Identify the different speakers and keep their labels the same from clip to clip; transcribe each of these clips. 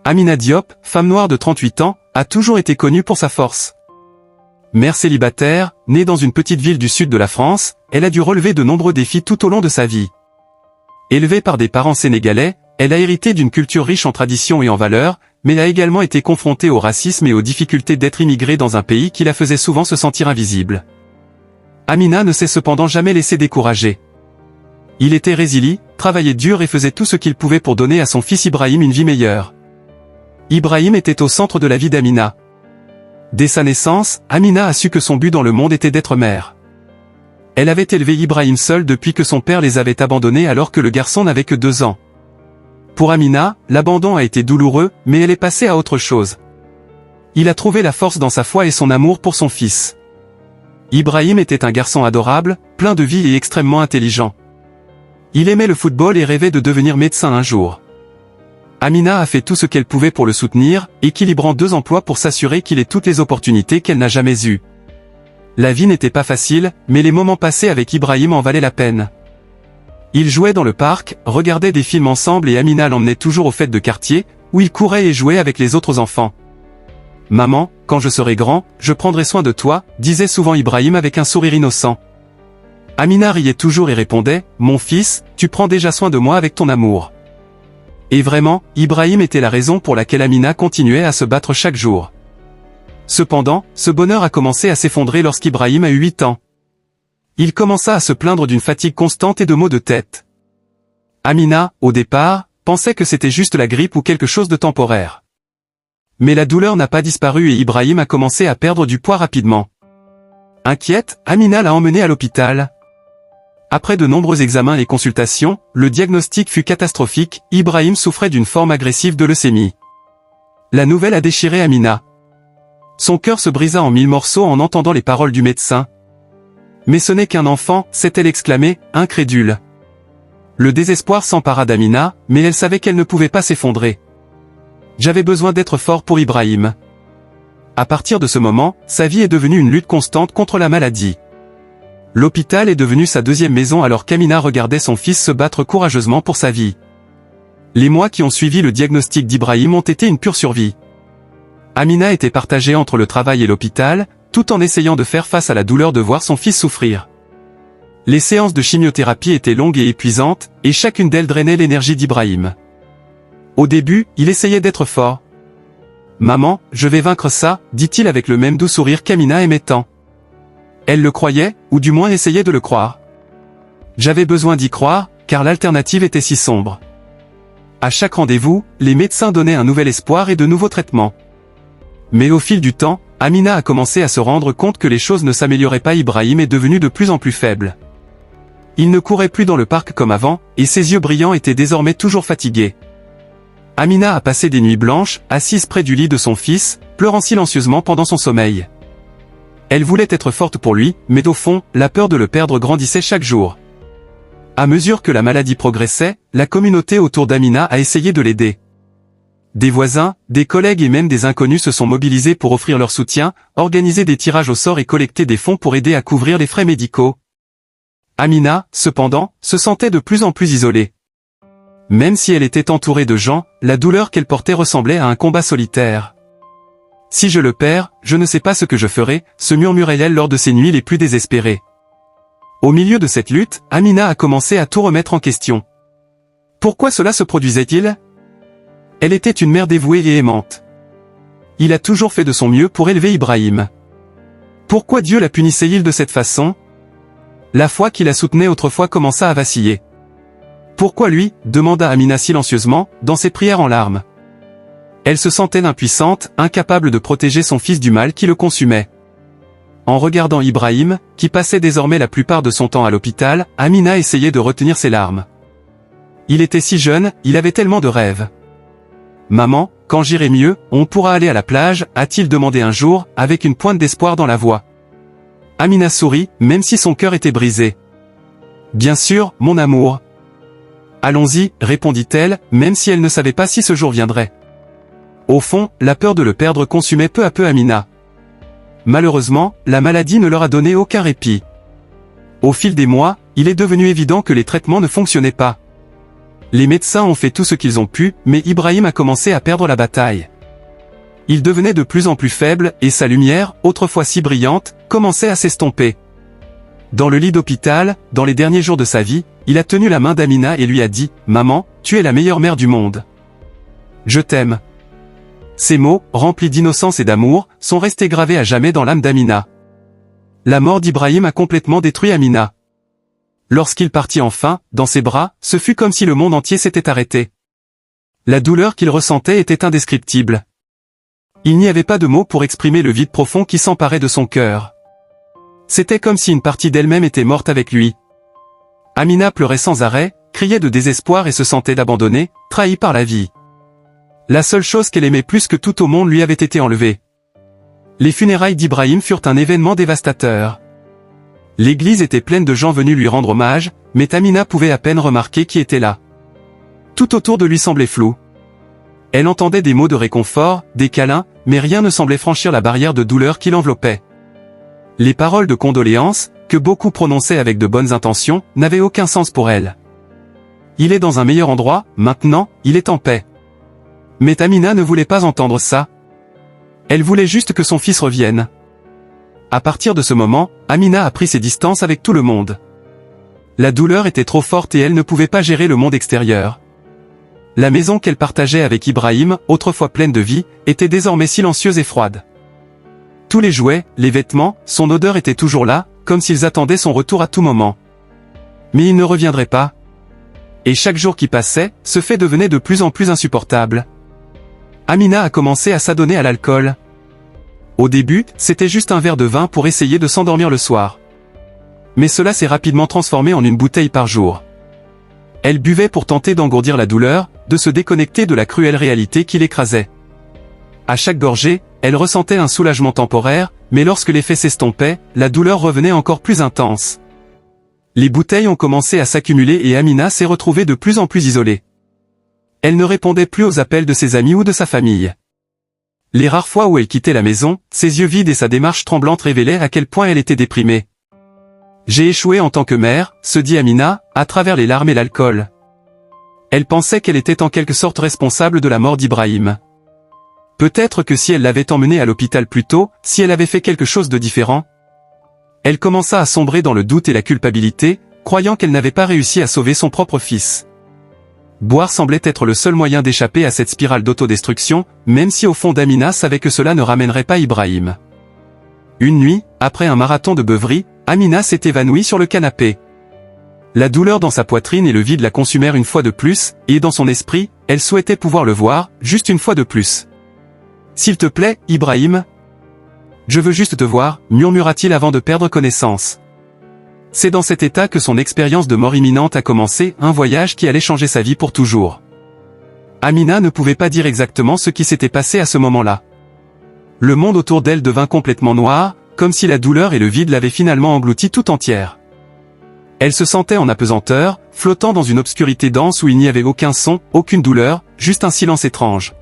Speaker 1: Amina Diop, femme noire de 38 ans, a toujours été connue pour sa force. Mère célibataire, née dans une petite ville du sud de la France, elle a dû relever de nombreux défis tout au long de sa vie. Élevée par des parents sénégalais, elle a hérité d'une culture riche en traditions et en valeurs, mais a également été confrontée au racisme et aux difficultés d'être immigrée dans un pays qui la faisait souvent se sentir invisible. Amina ne s'est cependant jamais laissé décourager. Il était résilient, travaillait dur et faisait tout ce qu'il pouvait pour donner à son fils Ibrahim une vie meilleure. Ibrahim était au centre de la vie d'Amina. Dès sa naissance, Amina a su que son but dans le monde était d'être mère. Elle avait élevé Ibrahim seul depuis que son père les avait abandonnés alors que le garçon n'avait que 2 ans. Pour Amina, l'abandon a été douloureux, mais elle est passée à autre chose. Il a trouvé la force dans sa foi et son amour pour son fils. Ibrahim était un garçon adorable, plein de vie et extrêmement intelligent. Il aimait le football et rêvait de devenir médecin un jour. Amina a fait tout ce qu'elle pouvait pour le soutenir, équilibrant 2 emplois pour s'assurer qu'il ait toutes les opportunités qu'elle n'a jamais eues. La vie n'était pas facile, mais les moments passés avec Ibrahim en valaient la peine. Ils jouaient dans le parc, regardaient des films ensemble et Amina l'emmenait toujours aux fêtes de quartier, où il courait et jouait avec les autres enfants. « Maman, quand je serai grand, je prendrai soin de toi », disait souvent Ibrahim avec un sourire innocent. Amina riait toujours et répondait « Mon fils, tu prends déjà soin de moi avec ton amour ». Et vraiment, Ibrahim était la raison pour laquelle Amina continuait à se battre chaque jour. Cependant, ce bonheur a commencé à s'effondrer lorsqu'Ibrahim a eu 8 ans. Il commença à se plaindre d'une fatigue constante et de maux de tête. Amina, au départ, pensait que c'était juste la grippe ou quelque chose de temporaire. Mais la douleur n'a pas disparu et Ibrahim a commencé à perdre du poids rapidement. Inquiète, Amina l'a emmené à l'hôpital. Après de nombreux examens et consultations, le diagnostic fut catastrophique, Ibrahim souffrait d'une forme agressive de leucémie. La nouvelle a déchiré Amina. Son cœur se brisa en 1000 morceaux en entendant les paroles du médecin. Mais ce n'est qu'un enfant, s'est-elle exclamée, incrédule. Le désespoir s'empara d'Amina, mais elle savait qu'elle ne pouvait pas s'effondrer. J'avais besoin d'être fort pour Ibrahim. À partir de ce moment, sa vie est devenue une lutte constante contre la maladie. L'hôpital est devenu sa deuxième maison alors qu'Amina regardait son fils se battre courageusement pour sa vie. Les mois qui ont suivi le diagnostic d'Ibrahim ont été une pure survie. Amina était partagée entre le travail et l'hôpital, tout en essayant de faire face à la douleur de voir son fils souffrir. Les séances de chimiothérapie étaient longues et épuisantes, et chacune d'elles drainait l'énergie d'Ibrahim. Au début, il essayait d'être fort. « Maman, je vais vaincre ça », dit-il avec le même doux sourire qu'Amina aimait tant. Elle le croyait, ou du moins essayait de le croire. J'avais besoin d'y croire, car l'alternative était si sombre. À chaque rendez-vous, les médecins donnaient un nouvel espoir et de nouveaux traitements. Mais au fil du temps, Amina a commencé à se rendre compte que les choses ne s'amélioraient pas. Ibrahim est devenu de plus en plus faible. Il ne courait plus dans le parc comme avant, et ses yeux brillants étaient désormais toujours fatigués. Amina a passé des nuits blanches, assise près du lit de son fils, pleurant silencieusement pendant son sommeil. Elle voulait être forte pour lui, mais au fond, la peur de le perdre grandissait chaque jour. À mesure que la maladie progressait, la communauté autour d'Amina a essayé de l'aider. Des voisins, des collègues et même des inconnus se sont mobilisés pour offrir leur soutien, organiser des tirages au sort et collecter des fonds pour aider à couvrir les frais médicaux. Amina, cependant, se sentait de plus en plus isolée. Même si elle était entourée de gens, la douleur qu'elle portait ressemblait à un combat solitaire. « Si je le perds, je ne sais pas ce que je ferai », se murmurait-elle lors de ses nuits les plus désespérées. Au milieu de cette lutte, Amina a commencé à tout remettre en question. Pourquoi cela se produisait-il ? Elle était une mère dévouée et aimante. Il a toujours fait de son mieux pour élever Ibrahim. Pourquoi Dieu la punissait-il de cette façon ? La foi qui la soutenait autrefois commença à vaciller. Pourquoi lui ? Demanda Amina silencieusement, dans ses prières en larmes. Elle se sentait impuissante, incapable de protéger son fils du mal qui le consumait. En regardant Ibrahim, qui passait désormais la plupart de son temps à l'hôpital, Amina essayait de retenir ses larmes. Il était si jeune, il avait tellement de rêves. « Maman, quand j'irai mieux, on pourra aller à la plage », a-t-il demandé un jour, avec une pointe d'espoir dans la voix. Amina sourit, même si son cœur était brisé. « Bien sûr, mon amour. »« Allons-y », répondit-elle, même si elle ne savait pas si ce jour viendrait. Au fond, la peur de le perdre consumait peu à peu Amina. Malheureusement, la maladie ne leur a donné aucun répit. Au fil des mois, il est devenu évident que les traitements ne fonctionnaient pas. Les médecins ont fait tout ce qu'ils ont pu, mais Ibrahim a commencé à perdre la bataille. Il devenait de plus en plus faible, et sa lumière, autrefois si brillante, commençait à s'estomper. Dans le lit d'hôpital, dans les derniers jours de sa vie, il a tenu la main d'Amina et lui a dit « Maman, tu es la meilleure mère du monde. Je t'aime ». Ces mots, remplis d'innocence et d'amour, sont restés gravés à jamais dans l'âme d'Amina. La mort d'Ibrahim a complètement détruit Amina. Lorsqu'il partit enfin, dans ses bras, ce fut comme si le monde entier s'était arrêté. La douleur qu'il ressentait était indescriptible. Il n'y avait pas de mots pour exprimer le vide profond qui s'emparait de son cœur. C'était comme si une partie d'elle-même était morte avec lui. Amina pleurait sans arrêt, criait de désespoir et se sentait abandonnée, trahie par la vie. La seule chose qu'elle aimait plus que tout au monde lui avait été enlevée. Les funérailles d'Ibrahim furent un événement dévastateur. L'église était pleine de gens venus lui rendre hommage, mais Amina pouvait à peine remarquer qui était là. Tout autour de lui semblait flou. Elle entendait des mots de réconfort, des câlins, mais rien ne semblait franchir la barrière de douleur qui l'enveloppait. Les paroles de condoléances, que beaucoup prononçaient avec de bonnes intentions, n'avaient aucun sens pour elle. Il est dans un meilleur endroit, maintenant, il est en paix. Mais Amina ne voulait pas entendre ça. Elle voulait juste que son fils revienne. À partir de ce moment, Amina a pris ses distances avec tout le monde. La douleur était trop forte et elle ne pouvait pas gérer le monde extérieur. La maison qu'elle partageait avec Ibrahim, autrefois pleine de vie, était désormais silencieuse et froide. Tous les jouets, les vêtements, son odeur étaient toujours là, comme s'ils attendaient son retour à tout moment. Mais il ne reviendrait pas. Et chaque jour qui passait, ce fait devenait de plus en plus insupportable. Amina a commencé à s'adonner à l'alcool. Au début, c'était juste un verre de vin pour essayer de s'endormir le soir. Mais cela s'est rapidement transformé en une bouteille par jour. Elle buvait pour tenter d'engourdir la douleur, de se déconnecter de la cruelle réalité qui l'écrasait. À chaque gorgée, elle ressentait un soulagement temporaire, mais lorsque l'effet s'estompait, la douleur revenait encore plus intense. Les bouteilles ont commencé à s'accumuler et Amina s'est retrouvée de plus en plus isolée. Elle ne répondait plus aux appels de ses amis ou de sa famille. Les rares fois où elle quittait la maison, ses yeux vides et sa démarche tremblante révélaient à quel point elle était déprimée. « J'ai échoué en tant que mère », se dit Amina, à travers les larmes et l'alcool. Elle pensait qu'elle était en quelque sorte responsable de la mort d'Ibrahim. Peut-être que si elle l'avait emmené à l'hôpital plus tôt, si elle avait fait quelque chose de différent. Elle commença à sombrer dans le doute et la culpabilité, croyant qu'elle n'avait pas réussi à sauver son propre fils. Boire semblait être le seul moyen d'échapper à cette spirale d'autodestruction, même si au fond d'Amina savait que cela ne ramènerait pas Ibrahim. Une nuit, après un marathon de beuverie, Amina s'est évanouie sur le canapé. La douleur dans sa poitrine et le vide la consumèrent une fois de plus, et dans son esprit, elle souhaitait pouvoir le voir, juste une fois de plus. « S'il te plaît, Ibrahim. Je veux juste te voir », murmura-t-il avant de perdre connaissance. C'est dans cet état que son expérience de mort imminente a commencé, un voyage qui allait changer sa vie pour toujours. Amina ne pouvait pas dire exactement ce qui s'était passé à ce moment-là. Le monde autour d'elle devint complètement noir, comme si la douleur et le vide l'avaient finalement engloutie tout entière. Elle se sentait en apesanteur, flottant dans une obscurité dense où il n'y avait aucun son, aucune douleur, juste un silence étrange.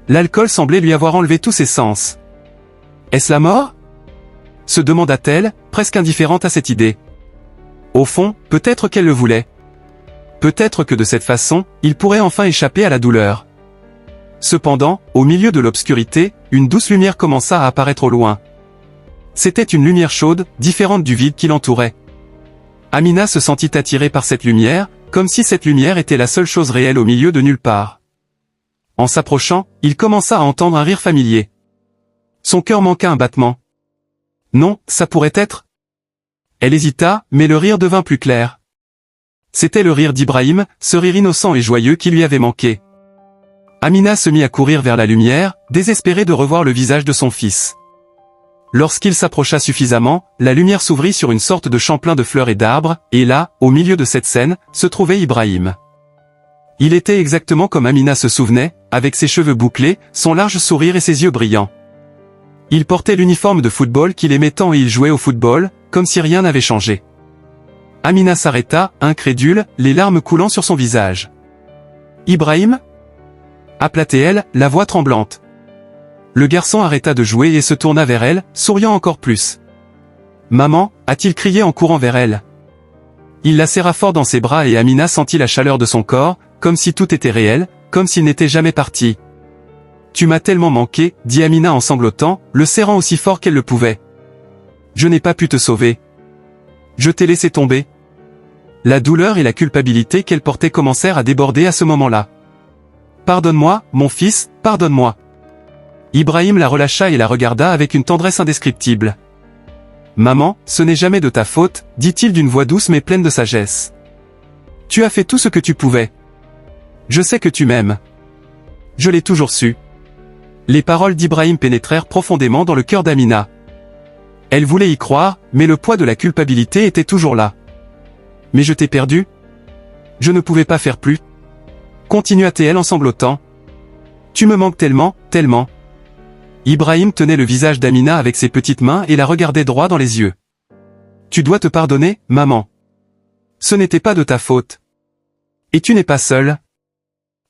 Speaker 1: L'alcool semblait lui avoir enlevé tous ses sens. « Est-ce la mort ?» se demanda-t-elle, presque indifférente à cette idée. Au fond, peut-être qu'elle le voulait. Peut-être que de cette façon, il pourrait enfin échapper à la douleur. Cependant, au milieu de l'obscurité, une douce lumière commença à apparaître au loin. C'était une lumière chaude, différente du vide qui l'entourait. Amina se sentit attirée par cette lumière, comme si cette lumière était la seule chose réelle au milieu de nulle part. En s'approchant, il commença à entendre un rire familier. Son cœur manqua un battement. Non, ça pourrait être. Elle hésita, mais le rire devint plus clair. C'était le rire d'Ibrahim, ce rire innocent et joyeux qui lui avait manqué. Amina se mit à courir vers la lumière, désespérée de revoir le visage de son fils. Lorsqu'il s'approcha suffisamment, la lumière s'ouvrit sur une sorte de champ plein de fleurs et d'arbres, et là, au milieu de cette scène, se trouvait Ibrahim. Il était exactement comme Amina se souvenait, avec ses cheveux bouclés, son large sourire et ses yeux brillants. Il portait l'uniforme de football qu'il aimait tant et il jouait au football, comme si rien n'avait changé. Amina s'arrêta, incrédule, les larmes coulant sur son visage. « Ibrahim » appela-t-elle, la voix tremblante. Le garçon arrêta de jouer et se tourna vers elle, souriant encore plus. « Maman » a-t-il crié en courant vers elle. Il la serra fort dans ses bras et Amina sentit la chaleur de son corps, comme si tout était réel, comme s'il n'était jamais parti. « Tu m'as tellement manqué, » dit Amina en sanglotant, le serrant aussi fort qu'elle le pouvait. « Je n'ai pas pu te sauver. Je t'ai laissé tomber. » La douleur et la culpabilité qu'elle portait commencèrent à déborder à ce moment-là. « Pardonne-moi, mon fils, pardonne-moi. » Ibrahim la relâcha et la regarda avec une tendresse indescriptible. « Maman, ce n'est jamais de ta faute, » dit-il d'une voix douce mais pleine de sagesse. « Tu as fait tout ce que tu pouvais. Je sais que tu m'aimes. Je l'ai toujours su. » Les paroles d'Ibrahim pénétrèrent profondément dans le cœur d'Amina. Elle voulait y croire, mais le poids de la culpabilité était toujours là. « Mais je t'ai perdu. Je ne pouvais pas faire plus. » Continua-t-elle en sanglotant. « Tu me manques tellement, tellement. » Ibrahim tenait le visage d'Amina avec ses petites mains et la regardait droit dans les yeux. « Tu dois te pardonner, maman. Ce n'était pas de ta faute. Et tu n'es pas seule. »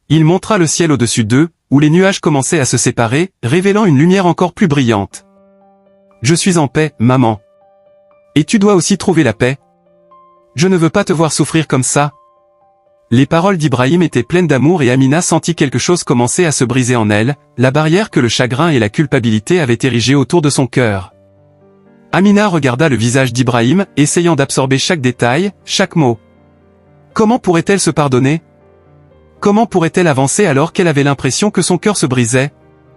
Speaker 1: Il montra le ciel au-dessus d'eux, où les nuages commençaient à se séparer, révélant une lumière encore plus brillante. « Je suis en paix, maman. Et tu dois aussi trouver la paix. Je ne veux pas te voir souffrir comme ça. » Les paroles d'Ibrahim étaient pleines d'amour et Amina sentit quelque chose commencer à se briser en elle, la barrière que le chagrin et la culpabilité avaient érigée autour de son cœur. Amina regarda le visage d'Ibrahim, essayant d'absorber chaque détail, chaque mot. Comment pourrait-elle se pardonner? Comment pourrait-elle avancer alors qu'elle avait l'impression que son cœur se brisait?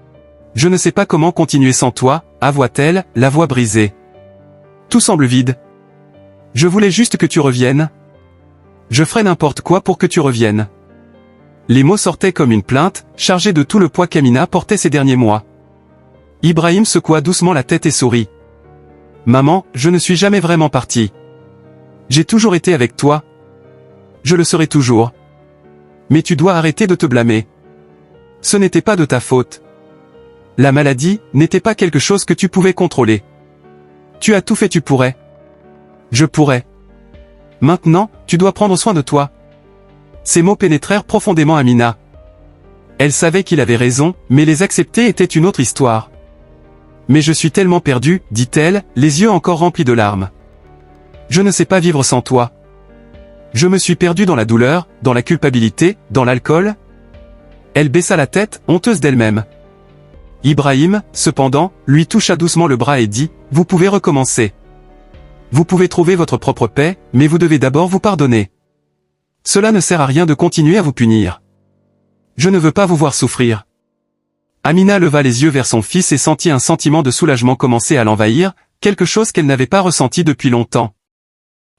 Speaker 1: « Je ne sais pas comment continuer sans toi, » avoua-t-elle, la voix brisée. « Tout semble vide. Je voulais juste que tu reviennes. Je ferai n'importe quoi pour que tu reviennes. » Les mots sortaient comme une plainte, chargés de tout le poids qu'Amina portait ces derniers mois. Ibrahim secoua doucement la tête et sourit. « Maman, je ne suis jamais vraiment parti. J'ai toujours été avec toi. Je le serai toujours. Mais tu dois arrêter de te blâmer. Ce n'était pas de ta faute. La maladie n'était pas quelque chose que tu pouvais contrôler. Tu as tout fait, tu pourrais. Je pourrais. Maintenant, tu dois prendre soin de toi. » Ces mots pénétrèrent profondément Amina. Elle savait qu'il avait raison, mais les accepter était une autre histoire. « Mais je suis tellement perdue, » dit-elle, les yeux encore remplis de larmes. « Je ne sais pas vivre sans toi. Je me suis perdue dans la douleur, dans la culpabilité, dans l'alcool. » Elle baissa la tête, honteuse d'elle-même. Ibrahim, cependant, lui toucha doucement le bras et dit, « Vous pouvez recommencer. Vous pouvez trouver votre propre paix, mais vous devez d'abord vous pardonner. Cela ne sert à rien de continuer à vous punir. Je ne veux pas vous voir souffrir. » Amina leva les yeux vers son fils et sentit un sentiment de soulagement commencer à l'envahir, quelque chose qu'elle n'avait pas ressenti depuis longtemps.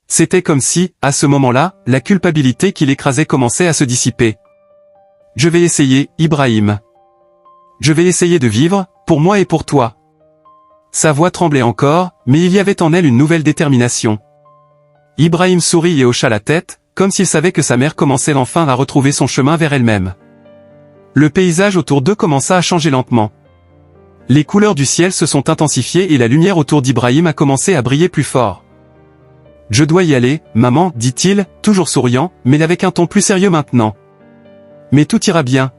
Speaker 1: C'était comme si, à ce moment-là, la culpabilité qui l'écrasait commençait à se dissiper. « Je vais essayer, Ibrahim. Je vais essayer de vivre, pour moi et pour toi. » Sa voix tremblait encore, mais il y avait en elle une nouvelle détermination. Ibrahim sourit et hocha la tête, comme s'il savait que sa mère commençait enfin à retrouver son chemin vers elle-même. Le paysage autour d'eux commença à changer lentement. Les couleurs du ciel se sont intensifiées et la lumière autour d'Ibrahim a commencé à briller plus fort. « Je dois y aller, maman, » dit-il, toujours souriant, mais avec un ton plus sérieux maintenant. « Mais tout ira bien.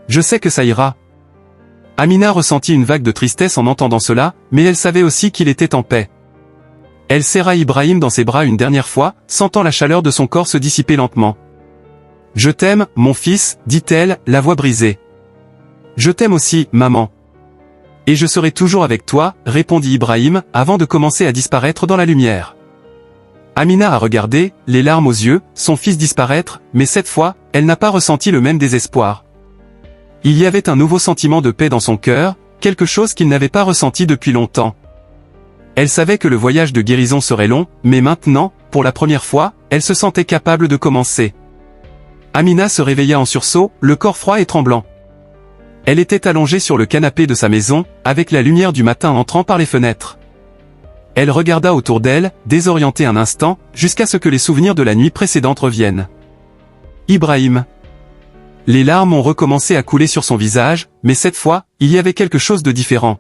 Speaker 1: Je sais que ça ira. » Amina ressentit une vague de tristesse en entendant cela, mais elle savait aussi qu'il était en paix. Elle serra Ibrahim dans ses bras une dernière fois, sentant la chaleur de son corps se dissiper lentement. « Je t'aime, mon fils, » dit-elle, la voix brisée. « Je t'aime aussi, maman. »« Et je serai toujours avec toi, » répondit Ibrahim, avant de commencer à disparaître dans la lumière. Amina a regardé, les larmes aux yeux, son fils disparaître, mais cette fois, elle n'a pas ressenti le même désespoir. Il y avait un nouveau sentiment de paix dans son cœur, quelque chose qu'il n'avait pas ressenti depuis longtemps. Elle savait que le voyage de guérison serait long, mais maintenant, pour la première fois, elle se sentait capable de commencer. Amina se réveilla en sursaut, le corps froid et tremblant. Elle était allongée sur le canapé de sa maison, avec la lumière du matin entrant par les fenêtres. Elle regarda autour d'elle, désorientée un instant, jusqu'à ce que les souvenirs de la nuit précédente reviennent. Ibrahim. Les larmes ont recommencé à couler sur son visage, mais cette fois, il y avait quelque chose de différent.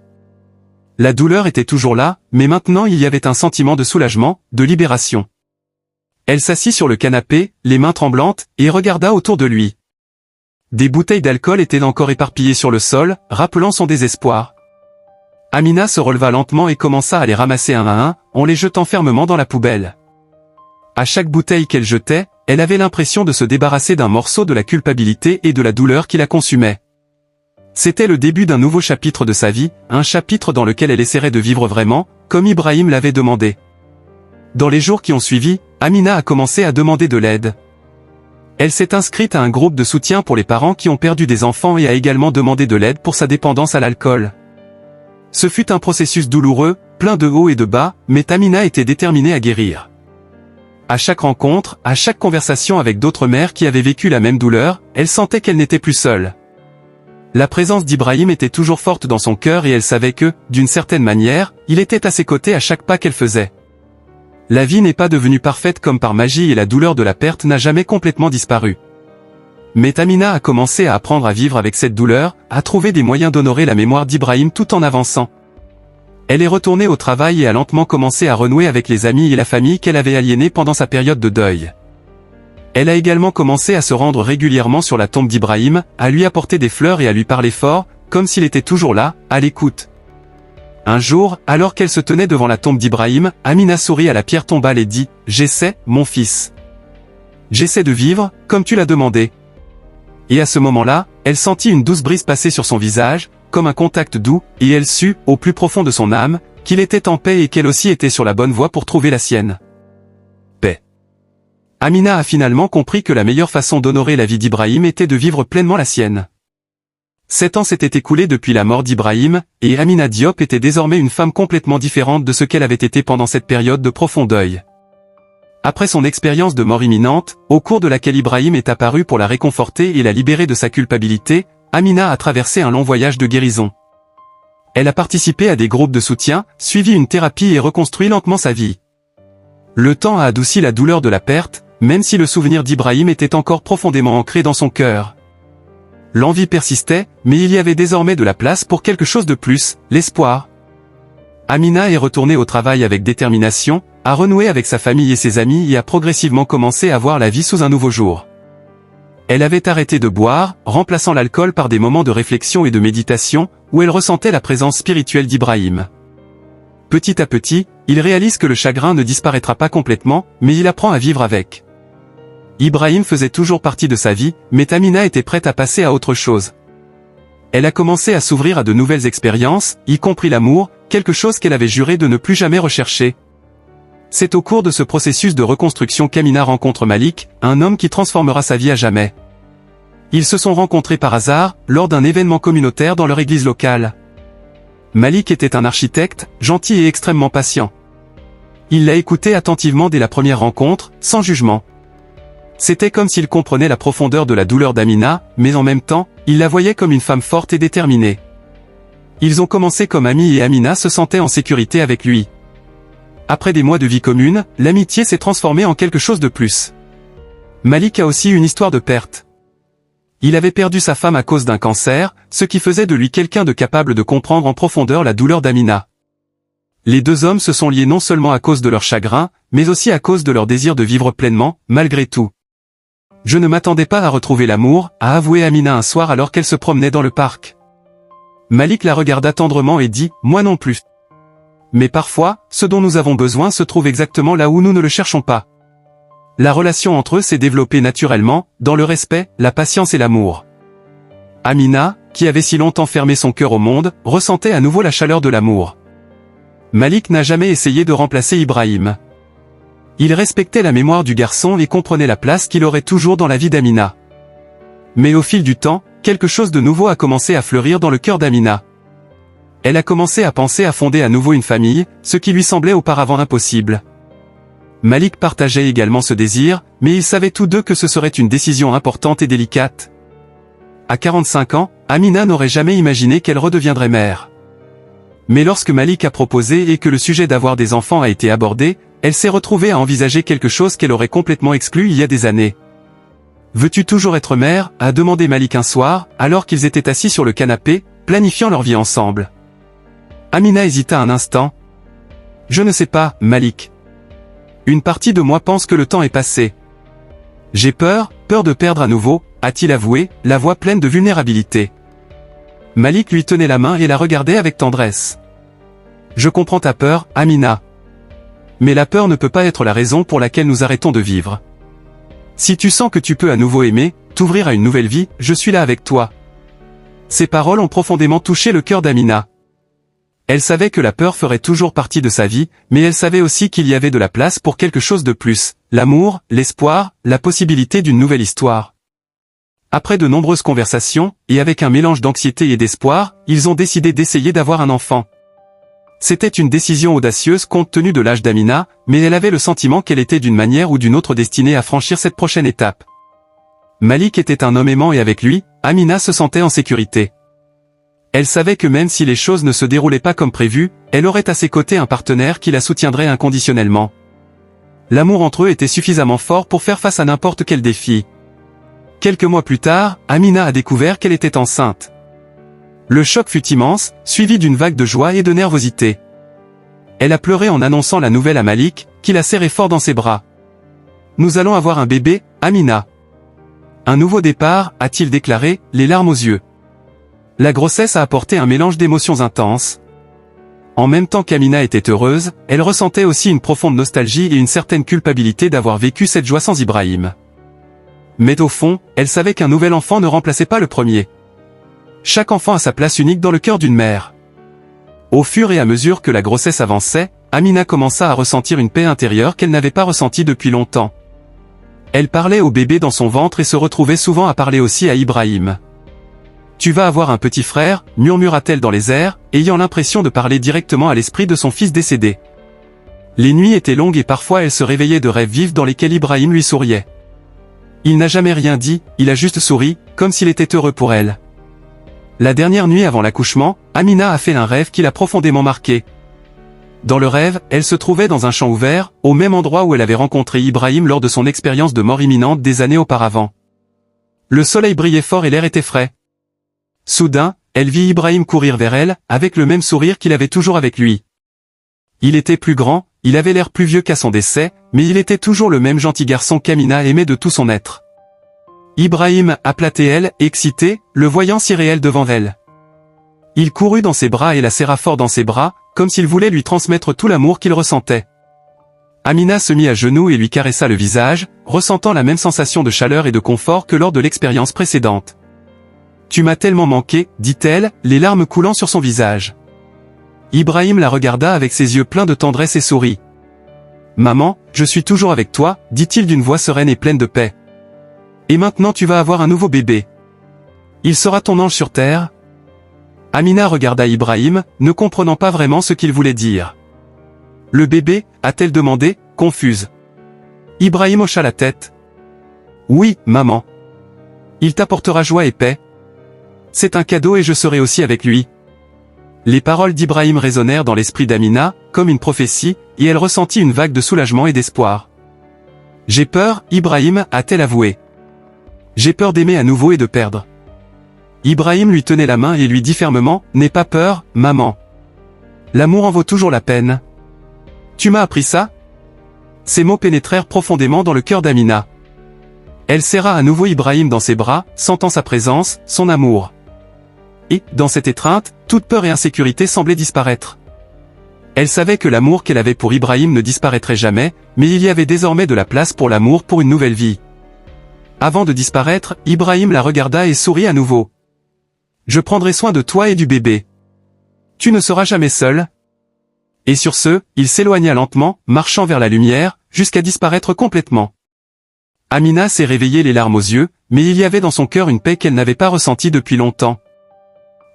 Speaker 1: La douleur était toujours là, mais maintenant il y avait un sentiment de soulagement, de libération. Elle s'assit sur le canapé, les mains tremblantes, et regarda autour de lui. Des bouteilles d'alcool étaient encore éparpillées sur le sol, rappelant son désespoir. Amina se releva lentement et commença à les ramasser un à un, en les jetant fermement dans la poubelle. À chaque bouteille qu'elle jetait, elle avait l'impression de se débarrasser d'un morceau de la culpabilité et de la douleur qui la consumait. C'était le début d'un nouveau chapitre de sa vie, un chapitre dans lequel elle essaierait de vivre vraiment, comme Ibrahim l'avait demandé. Dans les jours qui ont suivi, Amina a commencé à demander de l'aide. Elle s'est inscrite à un groupe de soutien pour les parents qui ont perdu des enfants et a également demandé de l'aide pour sa dépendance à l'alcool. Ce fut un processus douloureux, plein de hauts et de bas, mais Amina était déterminée à guérir. À chaque rencontre, à chaque conversation avec d'autres mères qui avaient vécu la même douleur, elle sentait qu'elle n'était plus seule. La présence d'Ibrahim était toujours forte dans son cœur et elle savait que, d'une certaine manière, il était à ses côtés à chaque pas qu'elle faisait. La vie n'est pas devenue parfaite comme par magie et la douleur de la perte n'a jamais complètement disparu. Mais Amina a commencé à apprendre à vivre avec cette douleur, à trouver des moyens d'honorer la mémoire d'Ibrahim tout en avançant. Elle est retournée au travail et a lentement commencé à renouer avec les amis et la famille qu'elle avait aliénés pendant sa période de deuil. Elle a également commencé à se rendre régulièrement sur la tombe d'Ibrahim, à lui apporter des fleurs et à lui parler fort, comme s'il était toujours là, à l'écoute. Un jour, alors qu'elle se tenait devant la tombe d'Ibrahim, Amina sourit à la pierre tombale et dit « J'essaie, mon fils. J'essaie de vivre, comme tu l'as demandé. » Et à ce moment-là, elle sentit une douce brise passer sur son visage, comme un contact doux, et elle sut, au plus profond de son âme, qu'il était en paix et qu'elle aussi était sur la bonne voie pour trouver la sienne. Paix. Amina a finalement compris que la meilleure façon d'honorer la vie d'Ibrahim était de vivre pleinement la sienne. 7 ans s'étaient écoulés depuis la mort d'Ibrahim, et Amina Diop était désormais une femme complètement différente de ce qu'elle avait été pendant cette période de profond deuil. Après son expérience de mort imminente, au cours de laquelle Ibrahim est apparu pour la réconforter et la libérer de sa culpabilité, Amina a traversé un long voyage de guérison. Elle a participé à des groupes de soutien, suivi une thérapie et reconstruit lentement sa vie. Le temps a adouci la douleur de la perte, même si le souvenir d'Ibrahim était encore profondément ancré dans son cœur. L'envie persistait, mais il y avait désormais de la place pour quelque chose de plus, l'espoir. Amina est retournée au travail avec détermination, a renoué avec sa famille et ses amis et a progressivement commencé à voir la vie sous un nouveau jour. Elle avait arrêté de boire, remplaçant l'alcool par des moments de réflexion et de méditation, où elle ressentait la présence spirituelle d'Ibrahim. Petit à petit, il réalise que le chagrin ne disparaîtra pas complètement, mais il apprend à vivre avec. Ibrahim faisait toujours partie de sa vie, mais Amina était prête à passer à autre chose. Elle a commencé à s'ouvrir à de nouvelles expériences, y compris l'amour, quelque chose qu'elle avait juré de ne plus jamais rechercher. C'est au cours de ce processus de reconstruction qu'Amina rencontre Malik, un homme qui transformera sa vie à jamais. Ils se sont rencontrés par hasard, lors d'un événement communautaire dans leur église locale. Malik était un architecte, gentil et extrêmement patient. Il l'a écouté attentivement dès la première rencontre, sans jugement. C'était comme s'il comprenait la profondeur de la douleur d'Amina, mais en même temps, il la voyait comme une femme forte et déterminée. Ils ont commencé comme amis et Amina se sentait en sécurité avec lui. Après des mois de vie commune, l'amitié s'est transformée en quelque chose de plus. Malik a aussi une histoire de perte. Il avait perdu sa femme à cause d'un cancer, ce qui faisait de lui quelqu'un de capable de comprendre en profondeur la douleur d'Amina. Les deux hommes se sont liés non seulement à cause de leur chagrin, mais aussi à cause de leur désir de vivre pleinement, malgré tout. Je ne m'attendais pas à retrouver l'amour, a avoué Amina un soir alors qu'elle se promenait dans le parc. Malik la regarda tendrement et dit « Moi non plus. Mais parfois, ce dont nous avons besoin se trouve exactement là où nous ne le cherchons pas. » La relation entre eux s'est développée naturellement, dans le respect, la patience et l'amour. Amina, qui avait si longtemps fermé son cœur au monde, ressentait à nouveau la chaleur de l'amour. Malik n'a jamais essayé de remplacer Ibrahim. Il respectait la mémoire du garçon et comprenait la place qu'il aurait toujours dans la vie d'Amina. Mais au fil du temps, quelque chose de nouveau a commencé à fleurir dans le cœur d'Amina. Elle a commencé à penser à fonder à nouveau une famille, ce qui lui semblait auparavant impossible. Malik partageait également ce désir, mais ils savaient tous deux que ce serait une décision importante et délicate. À 45 ans, Amina n'aurait jamais imaginé qu'elle redeviendrait mère. Mais lorsque Malik a proposé et que le sujet d'avoir des enfants a été abordé, elle s'est retrouvée à envisager quelque chose qu'elle aurait complètement exclu il y a des années. « Veux-tu toujours être mère ?» a demandé Malik un soir, alors qu'ils étaient assis sur le canapé, planifiant leur vie ensemble. Amina hésita un instant. « Je ne sais pas, Malik. Une partie de moi pense que le temps est passé. J'ai peur de perdre à nouveau, a-t-il avoué, la voix pleine de vulnérabilité. Malik lui tenait la main et la regardait avec tendresse. « Je comprends ta peur, Amina. Mais la peur ne peut pas être la raison pour laquelle nous arrêtons de vivre. Si tu sens que tu peux à nouveau aimer, t'ouvrir à une nouvelle vie, je suis là avec toi. Ces paroles ont profondément touché le cœur d'Amina. Elle savait que la peur ferait toujours partie de sa vie, mais elle savait aussi qu'il y avait de la place pour quelque chose de plus, l'amour, l'espoir, la possibilité d'une nouvelle histoire. Après de nombreuses conversations, et avec un mélange d'anxiété et d'espoir, ils ont décidé d'essayer d'avoir un enfant. C'était une décision audacieuse compte tenu de l'âge d'Amina, mais elle avait le sentiment qu'elle était d'une manière ou d'une autre destinée à franchir cette prochaine étape. Malik était un homme aimant et avec lui, Amina se sentait en sécurité. Elle savait que même si les choses ne se déroulaient pas comme prévu, elle aurait à ses côtés un partenaire qui la soutiendrait inconditionnellement. L'amour entre eux était suffisamment fort pour faire face à n'importe quel défi. Quelques mois plus tard, Amina a découvert qu'elle était enceinte. Le choc fut immense, suivi d'une vague de joie et de nervosité. Elle a pleuré en annonçant la nouvelle à Malik, qui la serrait fort dans ses bras. « Nous allons avoir un bébé, Amina. » Un nouveau départ, a-t-il déclaré, les larmes aux yeux. La grossesse a apporté un mélange d'émotions intenses. En même temps qu'Amina était heureuse, elle ressentait aussi une profonde nostalgie et une certaine culpabilité d'avoir vécu cette joie sans Ibrahim. Mais au fond, elle savait qu'un nouvel enfant ne remplaçait pas le premier. Chaque enfant a sa place unique dans le cœur d'une mère. Au fur et à mesure que la grossesse avançait, Amina commença à ressentir une paix intérieure qu'elle n'avait pas ressentie depuis longtemps. Elle parlait au bébé dans son ventre et se retrouvait souvent à parler aussi à Ibrahim. « Tu vas avoir un petit frère » murmura-t-elle dans les airs, ayant l'impression de parler directement à l'esprit de son fils décédé. Les nuits étaient longues et parfois elle se réveillait de rêves vifs dans lesquels Ibrahim lui souriait. Il n'a jamais rien dit, il a juste souri, comme s'il était heureux pour elle. La dernière nuit avant l'accouchement, Amina a fait un rêve qui l'a profondément marqué. Dans le rêve, elle se trouvait dans un champ ouvert, au même endroit où elle avait rencontré Ibrahim lors de son expérience de mort imminente des années auparavant. Le soleil brillait fort et l'air était frais. Soudain, elle vit Ibrahim courir vers elle, avec le même sourire qu'il avait toujours avec lui. Il était plus grand, il avait l'air plus vieux qu'à son décès, mais il était toujours le même gentil garçon qu'Amina aimait de tout son être. Ibrahim appelait-elle, excité, le voyant si réel devant elle. Il courut dans ses bras et la serra fort dans ses bras, comme s'il voulait lui transmettre tout l'amour qu'il ressentait. Amina se mit à genoux et lui caressa le visage, ressentant la même sensation de chaleur et de confort que lors de l'expérience précédente. « Tu m'as tellement manqué », dit-elle, les larmes coulant sur son visage. Ibrahim la regarda avec ses yeux pleins de tendresse et sourit. « Maman, je suis toujours avec toi », dit-il d'une voix sereine et pleine de paix. « Et maintenant tu vas avoir un nouveau bébé. Il sera ton ange sur terre ?» Amina regarda Ibrahim, ne comprenant pas vraiment ce qu'il voulait dire. « Le bébé ?» a-t-elle demandé, confuse. Ibrahim hocha la tête. « Oui, maman. Il t'apportera joie et paix. C'est un cadeau et je serai aussi avec lui. » Les paroles d'Ibrahim résonnèrent dans l'esprit d'Amina, comme une prophétie, et elle ressentit une vague de soulagement et d'espoir. « J'ai peur, Ibrahim » a-t-elle avoué. « J'ai peur d'aimer à nouveau et de perdre. » Ibrahim lui tenait la main et lui dit fermement, « N'aie pas peur, maman. L'amour en vaut toujours la peine. » « Tu m'as appris ça ?» Ces mots pénétrèrent profondément dans le cœur d'Amina. Elle serra à nouveau Ibrahim dans ses bras, sentant sa présence, son amour. Et, dans cette étreinte, toute peur et insécurité semblaient disparaître. Elle savait que l'amour qu'elle avait pour Ibrahim ne disparaîtrait jamais, mais il y avait désormais de la place pour l'amour pour une nouvelle vie. Avant de disparaître, Ibrahim la regarda et sourit à nouveau. « Je prendrai soin de toi et du bébé. Tu ne seras jamais seul. » Et sur ce, il s'éloigna lentement, marchant vers la lumière, jusqu'à disparaître complètement. Amina s'est réveillée les larmes aux yeux, mais il y avait dans son cœur une paix qu'elle n'avait pas ressentie depuis longtemps.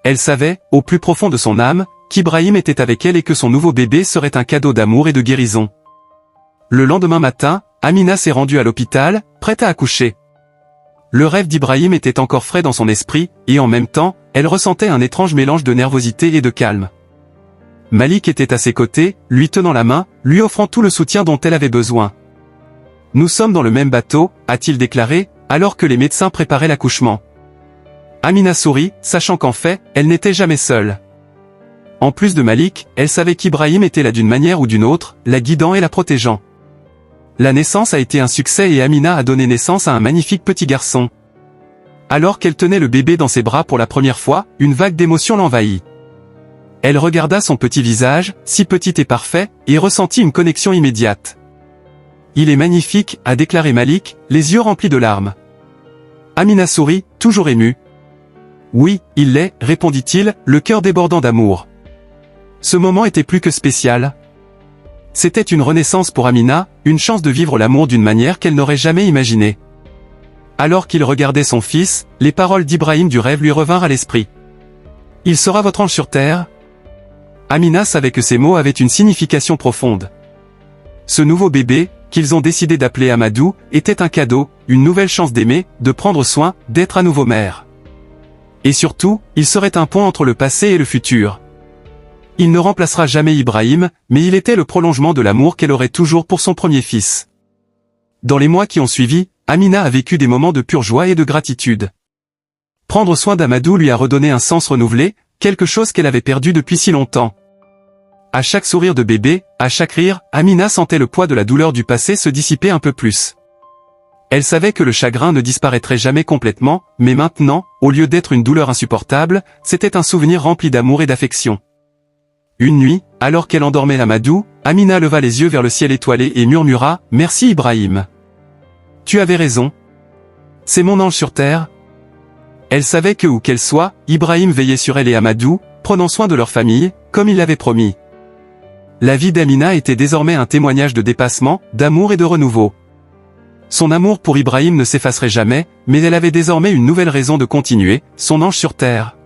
Speaker 1: Elle savait, au plus profond de son âme, qu'Ibrahim était avec elle et que son nouveau bébé serait un cadeau d'amour et de guérison. Le lendemain matin, Amina s'est rendue à l'hôpital, prête à accoucher. Le rêve d'Ibrahim était encore frais dans son esprit, et en même temps, elle ressentait un étrange mélange de nervosité et de calme. Malik était à ses côtés, lui tenant la main, lui offrant tout le soutien dont elle avait besoin. « Nous sommes dans le même bateau », a-t-il déclaré, alors que les médecins préparaient l'accouchement. Amina sourit, sachant qu'en fait, elle n'était jamais seule. En plus de Malik, elle savait qu'Ibrahim était là d'une manière ou d'une autre, la guidant et la protégeant. La naissance a été un succès et Amina a donné naissance à un magnifique petit garçon. Alors qu'elle tenait le bébé dans ses bras pour la première fois, une vague d'émotion l'envahit. Elle regarda son petit visage, si petit et parfait, et ressentit une connexion immédiate. « Il est magnifique », a déclaré Malik, les yeux remplis de larmes. Amina sourit, toujours émue. « Oui, il l'est », répondit-il, le cœur débordant d'amour. Ce moment était plus que spécial. C'était une renaissance pour Amina, une chance de vivre l'amour d'une manière qu'elle n'aurait jamais imaginée. Alors qu'il regardait son fils, les paroles d'Ibrahim du rêve lui revinrent à l'esprit. « Il sera votre ange sur terre ?» Amina savait que ces mots avaient une signification profonde. Ce nouveau bébé, qu'ils ont décidé d'appeler Amadou, était un cadeau, une nouvelle chance d'aimer, de prendre soin, d'être à nouveau mère. Et surtout, il serait un pont entre le passé et le futur. Il ne remplacera jamais Ibrahim, mais il était le prolongement de l'amour qu'elle aurait toujours pour son premier fils. Dans les mois qui ont suivi, Amina a vécu des moments de pure joie et de gratitude. Prendre soin d'Amadou lui a redonné un sens renouvelé, quelque chose qu'elle avait perdu depuis si longtemps. À chaque sourire de bébé, à chaque rire, Amina sentait le poids de la douleur du passé se dissiper un peu plus. Elle savait que le chagrin ne disparaîtrait jamais complètement, mais maintenant, au lieu d'être une douleur insupportable, c'était un souvenir rempli d'amour et d'affection. Une nuit, alors qu'elle endormait Amadou, Amina leva les yeux vers le ciel étoilé et murmura « Merci Ibrahim. Tu avais raison. C'est mon ange sur terre. » Elle savait que où qu'elle soit, Ibrahim veillait sur elle et Amadou, prenant soin de leur famille, comme il l'avait promis. La vie d'Amina était désormais un témoignage de dépassement, d'amour et de renouveau. Son amour pour Ibrahim ne s'effacerait jamais, mais elle avait désormais une nouvelle raison de continuer, son ange sur terre.